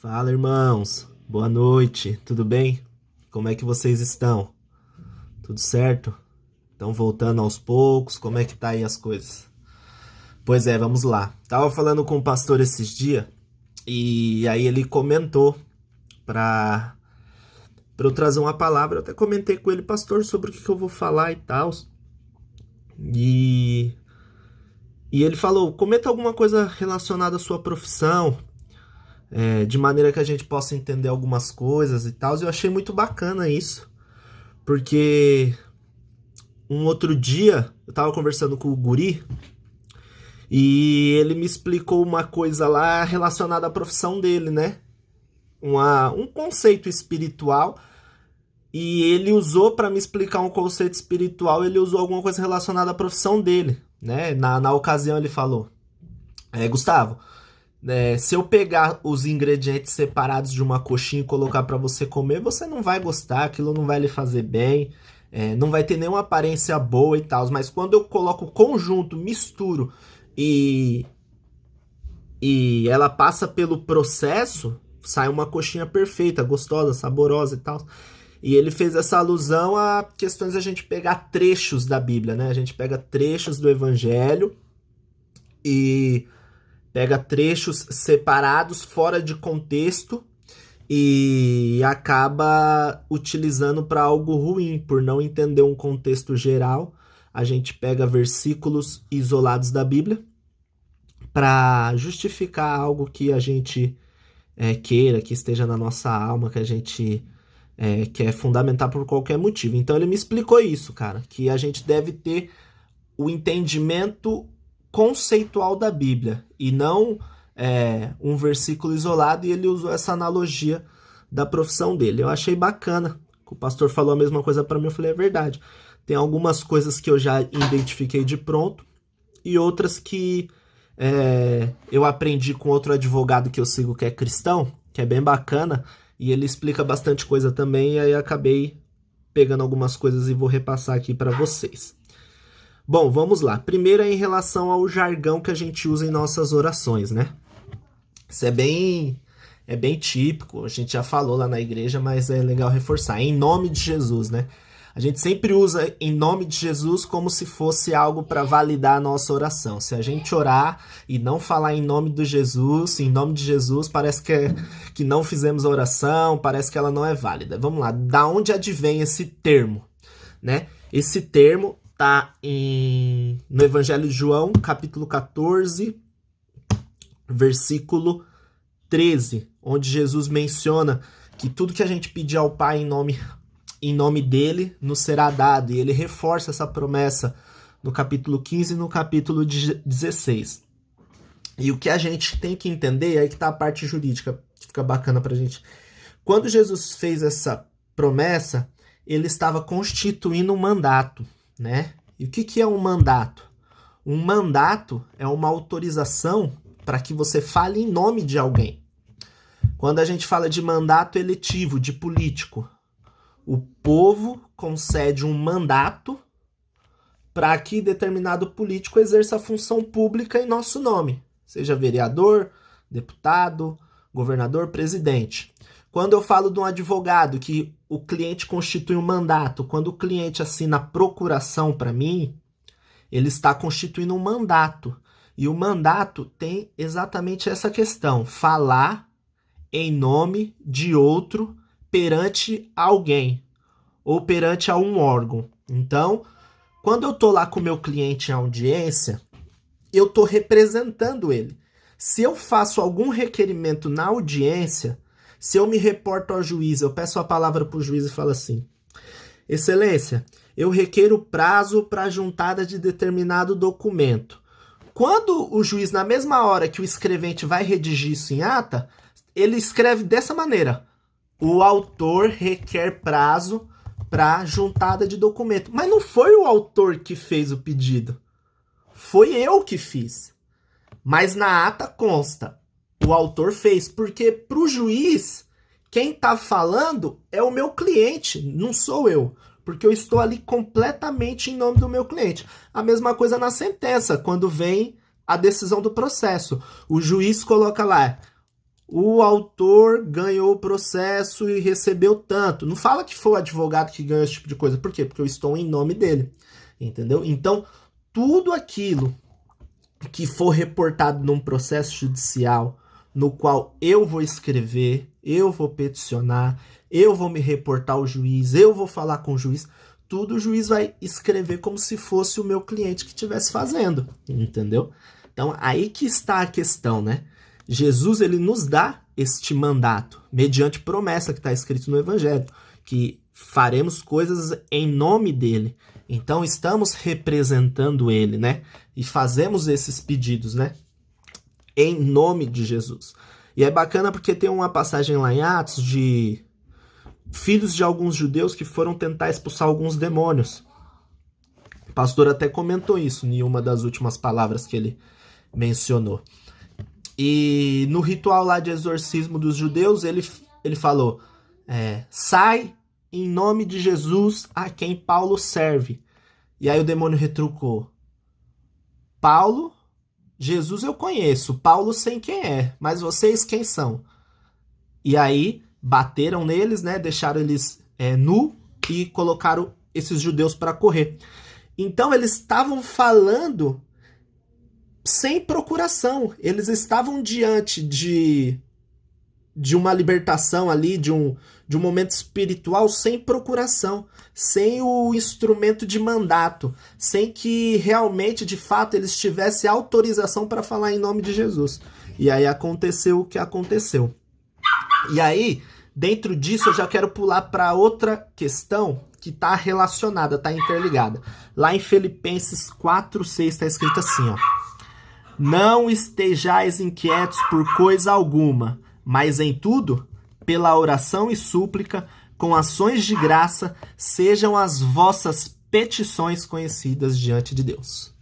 Fala, irmãos. Boa noite. Tudo bem? Como é que vocês estão? Tudo certo? Estão voltando aos poucos? Como é que tá aí as coisas? Pois é, vamos lá. Tava falando com o pastor esses dias e aí ele comentou pra, pra eu trazer uma palavra. Eu até comentei com ele, pastor, sobre o que eu vou falar e tal. E, e ele falou, comenta alguma coisa relacionada à sua profissão, de maneira que a gente possa entender algumas coisas e tal. E eu achei muito bacana isso. Porque um outro dia eu tava conversando com o guri e ele me explicou uma coisa lá relacionada à profissão dele, né? Um conceito espiritual, e ele usou para me explicar um conceito espiritual, ele usou alguma coisa relacionada à profissão dele, né? Na ocasião ele falou, Gustavo, se eu pegar os ingredientes separados de uma coxinha e colocar para você comer, você não vai gostar, aquilo não vai lhe fazer bem, não vai ter nenhuma aparência boa e tal. Mas quando eu coloco o conjunto, misturo e, e ela passa pelo processo, sai uma coxinha perfeita, gostosa, saborosa e tal. E ele fez essa alusão a questões a gente pegar trechos da Bíblia, né? A gente pega trechos do Evangelho e pega trechos separados, fora de contexto, e acaba utilizando para algo ruim, por não entender um contexto geral. A gente pega versículos isolados da Bíblia para justificar algo que a gente queira, que esteja na nossa alma, que a gente quer fundamentar por qualquer motivo. Então ele me explicou isso, cara, que a gente deve ter o entendimento conceitual da Bíblia e não um versículo isolado, e ele usou essa analogia da profissão dele. Eu achei bacana. O pastor falou a mesma coisa para mim, eu falei, é verdade. Tem algumas coisas que eu já identifiquei de pronto e outras que eu aprendi com outro advogado que eu sigo que é cristão, que é bem bacana, e ele explica bastante coisa também, e aí acabei pegando algumas coisas e vou repassar aqui para vocês. Bom, vamos lá. Primeiro é em relação ao jargão que a gente usa em nossas orações, né? Isso é bem típico, a gente já falou lá na igreja, mas é legal reforçar. Em nome de Jesus, né? A gente sempre usa em nome de Jesus como se fosse algo para validar a nossa oração. Se a gente orar e não falar em nome de Jesus, parece que não fizemos a oração, parece que ela não é válida. Vamos lá, da onde advém esse termo, né? Esse termo está no Evangelho de João, capítulo 14, versículo 13, onde Jesus menciona que tudo que a gente pedir ao Pai em nome dele nos será dado. E ele reforça essa promessa no capítulo 15 e no capítulo 16. E o que a gente tem que entender, aí que está a parte jurídica, que fica bacana pra gente. Quando Jesus fez essa promessa, ele estava constituindo um mandato, né? E o que é um mandato? Um mandato é uma autorização para que você fale em nome de alguém. Quando a gente fala de mandato eletivo, de político, o povo concede um mandato para que determinado político exerça a função pública em nosso nome, seja vereador, deputado, governador, presidente. Quando eu falo de um advogado que o cliente constitui um mandato, quando o cliente assina a procuração para mim, ele está constituindo um mandato. E o mandato tem exatamente essa questão: falar em nome de outro perante alguém ou perante a um órgão. Então, quando eu estou lá com o meu cliente em audiência, eu estou representando ele. Se eu faço algum requerimento na audiência, se eu me reporto ao juiz, eu peço a palavra para o juiz e falo assim: Excelência, eu requeiro prazo para a juntada de determinado documento. Quando o juiz, na mesma hora que o escrevente vai redigir isso em ata, ele escreve dessa maneira: o autor requer prazo para juntada de documento. Mas não foi o autor que fez o pedido. Foi eu que fiz. Mas na ata consta: o autor fez. Porque para o juiz, quem está falando é o meu cliente, não sou eu. Porque eu estou ali completamente em nome do meu cliente. A mesma coisa na sentença, quando vem a decisão do processo. O juiz coloca lá: o autor ganhou o processo e recebeu tanto. Não fala que foi o advogado que ganhou esse tipo de coisa. Por quê? Porque eu estou em nome dele. Entendeu? Então, tudo aquilo que for reportado num processo judicial, no qual eu vou escrever, eu vou peticionar, eu vou me reportar ao juiz, eu vou falar com o juiz, tudo o juiz vai escrever como se fosse o meu cliente que estivesse fazendo, entendeu? Então, aí que está a questão, né? Jesus, ele nos dá este mandato, mediante promessa que está escrito no Evangelho, que faremos coisas em nome dele. Então, estamos representando ele, né? E fazemos esses pedidos, né? Em nome de Jesus. E é bacana porque tem uma passagem lá em Atos de filhos de alguns judeus que foram tentar expulsar alguns demônios. O pastor até comentou isso em uma das últimas palavras que ele mencionou. E no ritual lá de exorcismo dos judeus, ele falou, sai em nome de Jesus a quem Paulo serve. E aí o demônio retrucou, Paulo, Jesus eu conheço, Paulo sei quem é, mas vocês quem são? E aí bateram neles, né, deixaram eles nu e colocaram esses judeus para correr. Então eles estavam falando sem procuração, eles estavam diante de uma libertação ali, de um momento espiritual sem procuração, sem o instrumento de mandato, sem que realmente, de fato, eles tivessem autorização para falar em nome de Jesus. E aí aconteceu o que aconteceu. E aí, dentro disso, eu já quero pular para outra questão que está relacionada, está interligada. Lá em Filipenses 4:6 está escrito assim, ó. Não estejais inquietos por coisa alguma, mas em tudo, pela oração e súplica, com ações de graça, sejam as vossas petições conhecidas diante de Deus.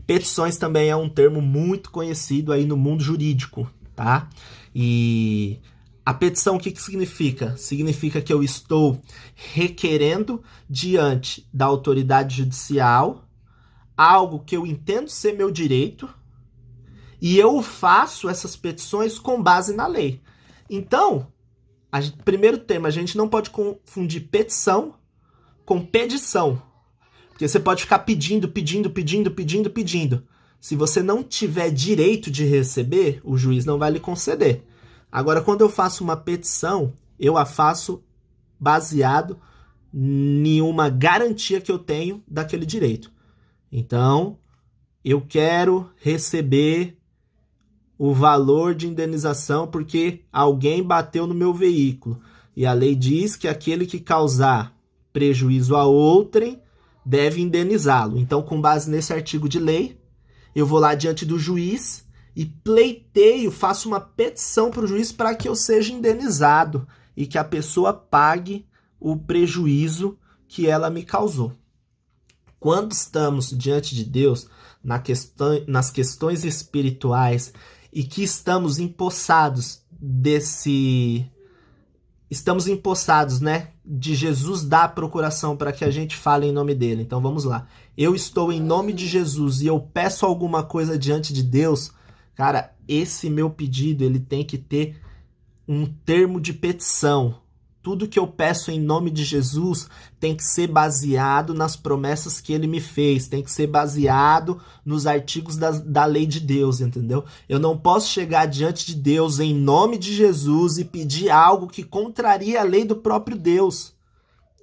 Petições também é um termo muito conhecido aí no mundo jurídico, tá? E a petição, o que significa? Significa que eu estou requerendo diante da autoridade judicial algo que eu entendo ser meu direito, e eu faço essas petições com base na lei. Então, primeiro tema, a gente não pode confundir petição com pedição. Porque você pode ficar pedindo. Se você não tiver direito de receber, o juiz não vai lhe conceder. Agora, quando eu faço uma petição, eu a faço baseado em uma garantia que eu tenho daquele direito. Então, eu quero receber o valor de indenização porque alguém bateu no meu veículo. E a lei diz que aquele que causar prejuízo a outrem deve indenizá-lo. Então, com base nesse artigo de lei, eu vou lá diante do juiz e pleiteio, faço uma petição para o juiz para que eu seja indenizado e que a pessoa pague o prejuízo que ela me causou. Quando estamos diante de Deus, nas questões espirituais, e que estamos empossados né, de Jesus dar a procuração para que a gente fale em nome dele. Então vamos lá. Eu estou em nome de Jesus e eu peço alguma coisa diante de Deus, cara, esse meu pedido, ele tem que ter um termo de petição. Tudo que eu peço em nome de Jesus tem que ser baseado nas promessas que ele me fez, tem que ser baseado nos artigos da lei de Deus, entendeu? Eu não posso chegar diante de Deus em nome de Jesus e pedir algo que contraria a lei do próprio Deus,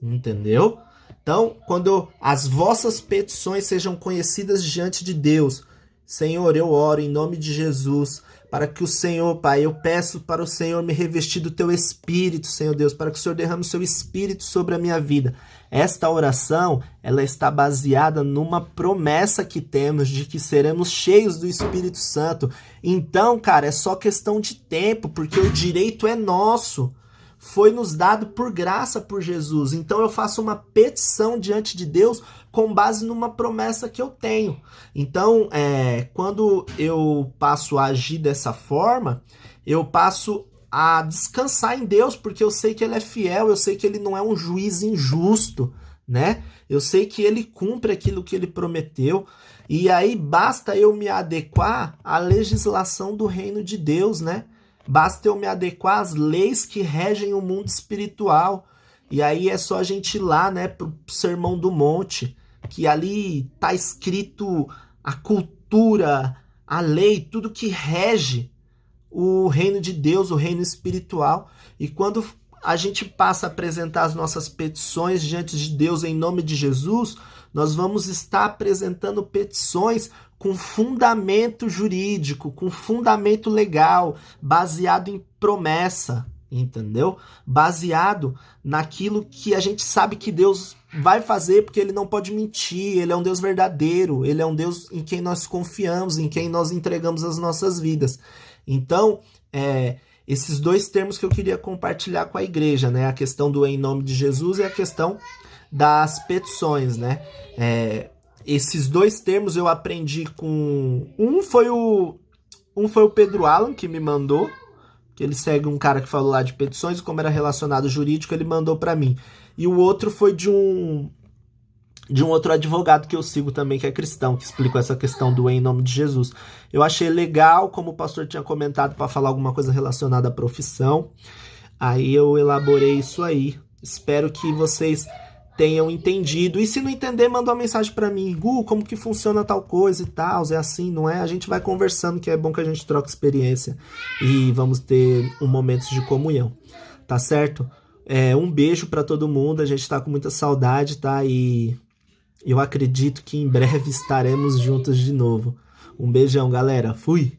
entendeu? Então, quando as vossas petições sejam conhecidas diante de Deus, Senhor, eu oro em nome de Jesus, para que o Senhor, Pai, eu peço para o Senhor me revestir do Teu Espírito, Senhor Deus, para que o Senhor derrame o Seu Espírito sobre a minha vida. Esta oração, ela está baseada numa promessa que temos de que seremos cheios do Espírito Santo. Então, cara, é só questão de tempo, porque o direito é nosso. Foi nos dado por graça por Jesus. Então eu faço uma petição diante de Deus com base numa promessa que eu tenho. Então, quando eu passo a agir dessa forma, eu passo a descansar em Deus, porque eu sei que Ele é fiel, eu sei que Ele não é um juiz injusto, né? Eu sei que Ele cumpre aquilo que Ele prometeu. E aí basta eu me adequar à legislação do reino de Deus, né? Basta eu me adequar às leis que regem o mundo espiritual. E aí é só a gente ir lá, né, pro Sermão do Monte, que ali tá escrito a cultura, a lei, tudo que rege o reino de Deus, o reino espiritual. E quando a gente passa a apresentar as nossas petições diante de Deus em nome de Jesus, nós vamos estar apresentando petições com fundamento jurídico, com fundamento legal, baseado em promessa, entendeu? Baseado naquilo que a gente sabe que Deus vai fazer, porque ele não pode mentir, ele é um Deus verdadeiro, ele é um Deus em quem nós confiamos, em quem nós entregamos as nossas vidas. Então, esses dois termos que eu queria compartilhar com a igreja, né? A questão do em nome de Jesus e a questão das petições, né? Esses dois termos eu aprendi com... Um foi o Pedro Alan, que me mandou, que ele segue um cara que falou lá de petições, como era relacionado jurídico, ele mandou para mim. E o outro foi de um outro advogado que eu sigo também, que é cristão, que explicou essa questão do em nome de Jesus. Eu achei legal, como o pastor tinha comentado, para falar alguma coisa relacionada à profissão. Aí eu elaborei isso aí. Espero que vocês tenham entendido. E se não entender, manda uma mensagem para mim. Gu, como que funciona tal coisa e tal? É assim, não é? A gente vai conversando, que é bom que a gente troca experiência. E vamos ter um momento de comunhão. Tá certo? Um beijo para todo mundo. A gente tá com muita saudade, tá? E eu acredito que em breve estaremos juntos de novo. Um beijão, galera. Fui!